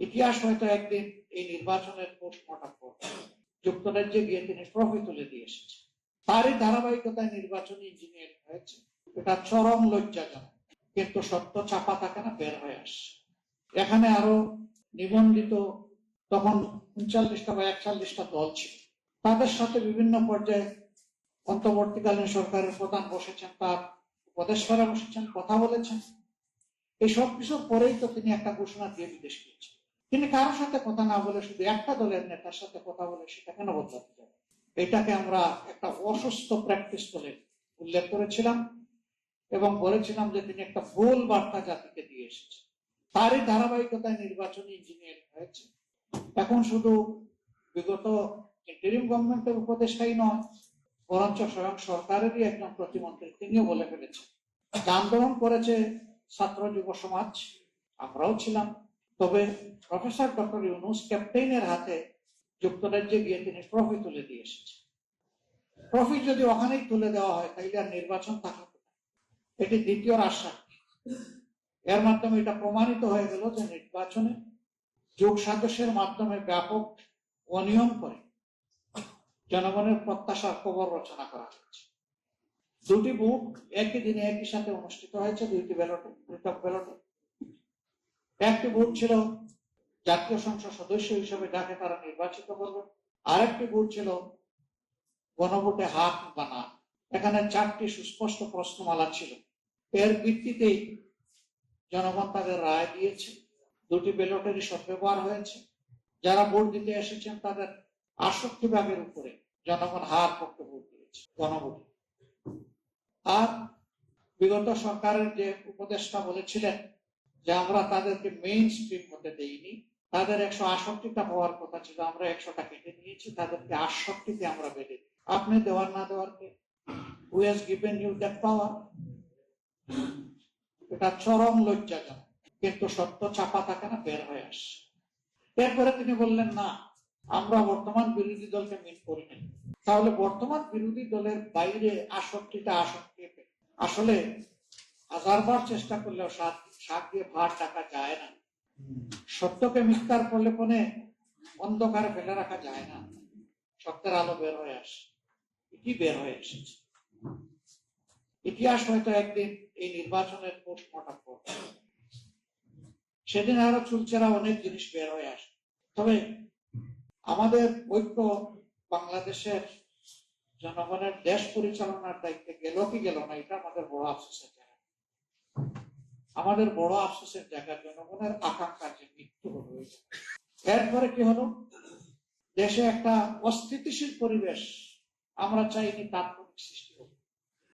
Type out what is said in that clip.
ইতিহাস হয়তো একদিন এই নির্বাচনের পোস্টমর্টম করবে। যুক্তরাজ্যে গিয়ে তিনি ট্রফি তুলে দিয়ে এসেছেন। তারই ধারাবাহিকতায় নির্বাচনী ইঞ্জিনিয়ারিং হয়েছে। এটা চরম লজ্জাজনক, কিন্তু সত্য চাপা থাকে না, বের হয়ে আসে। এখানে আরো নিবন্ধিত তখন 39টা বা 41টা দল ছিল। তাদের সাথে বিভিন্ন পর্যায়ে অন্তর্বর্তীকালীন সরকারের প্রধান বসেছেন, তার উপদেষ্টারা বসেছেন, কথা বলেছেন। এই সব কিছুর পরেই তো তিনি একটা ঘোষণা দিয়ে বিদেশ গিয়েছেন। তিনি কারোর সাথে কথা না বলে শুধু একটা দলের নেতার সাথে কথা বলে সেটা কেন বদলাতে যাবে? এটাকে আমরা একটা অসুস্থ প্র্যাকটিস বলে উল্লেখ করেছিলাম এবং বলেছিলাম যে তিনি একটা ভুল বার্তা জাতিকে দিয়ে এসেছেন। তারই ধারাবাহিকতায় নির্বাচনী ইঞ্জিনিয়ারিং হয়েছে। এখন শুধু বিগত ইন্টারিম গভর্নমেন্টের উপদেষ্টাই নয়, বরঞ্চ স্বয়ং সরকারেরই একজন প্রতিমন্ত্রী তিনিও বলে ফেলেছেন। আন্দোলন করেছে ছাত্র যুব সমাজ, আমরাও ছিলাম। তবে প্রফেসর ডক্টর ইউনূস ক্যাপ্টেইনের হাতে যুক্তরাজ্যে গিয়ে তিনি ট্রফি তুলে দিয়ে এসেছেন। ট্রফি যদি ওখানেই তুলে দেওয়া হয় তাহলে আর নির্বাচন থাকবে না। এটি দ্বিতীয় রাস্তা। এর মাধ্যমে এটা প্রমাণিত হয়ে গেল যে নির্বাচনে যোগ সাদস্যের মাধ্যমে ব্যাপক অনিয়ম করে জনগণের প্রত্যাশার কবর রচনা করা হয়েছে। দুটি ভোট একই দিনে একই সাথে অনুষ্ঠিত হয়েছে, দুইটি ব্যালটে, পৃথক ব্যালটে। একটি ভোট ছিল জাতীয় সংসদ সদস্য হিসেবে যাকে তারা নির্বাচিত করবে, আরেকটি ভোট ছিল গণভোটে হাত বা না। এখানে 4টি সুস্পষ্ট প্রশ্নমালা ছিল। এর ভিত্তিতেই জনগণ তাদের রায় দিয়েছে। দুটি ব্যালটেরই সদ্ব্যবহার হয়েছে। যারা ভোট দিতে এসেছেন তাদের 68% উপরে জনগণ হার পক্ষে ভোট দিয়েছে গণভোটে। আর বিগত সরকারের যে উপদেষ্টা বলেছিলেন যে আমরা তাদেরকে মেইন স্ট্রিম হতে দেইনি, তাদের 168টা হওয়ার কথা ছিল, আমরা 100টা কেটে নিয়েছি, তাদেরকে 68তে আমরা বেঁধে দিই। আপনি দেওয়ার না দেওয়ার কে? Who has given you that power? এটা চরম লজ্জাজনক, কিন্তু সত্য চাপা থাকে না, বের হয়ে আসে। এরপরে তিনি বললেন না, আমরা বর্তমান বিরোধী দলকে মিট করি নাই। তাহলে বর্তমান বিরোধী দলের বাইরে 68টা আসন পেয়ে আসলে 1000বার চেষ্টা করলেও শাক দিয়ে ভাত টাকা যায় না। সত্যকে মিথ্যার প্রলেপনে অন্ধকারে ফেলে রাখা যায় না। সত্যের আলো বের হয়ে আসে। এটি বের হয়ে এসেছে। ইতিহাস হয়তো একদিন এই নির্বাচনের পোস্টমর্টম করবে। সেদিন আরো চুলচেরা অনেক জিনিস বের হয়ে আসে। তবে আমাদের ঐক্য বাংলাদেশের জনগণের দেশ পরিচালনার দায়িত্বে গেল কি গেল না, এটা আমাদের বড় আফসোসের জায়গা। আমাদের বড় আফসোসের জায়গা জনগণের আকাঙ্ক্ষার যে মৃত্যু হলো। এরপরে কি হলো? দেশে একটা অস্থিতিশীল পরিবেশ আমরা চাইনি তাৎক্ষণিক সৃষ্টি হোক।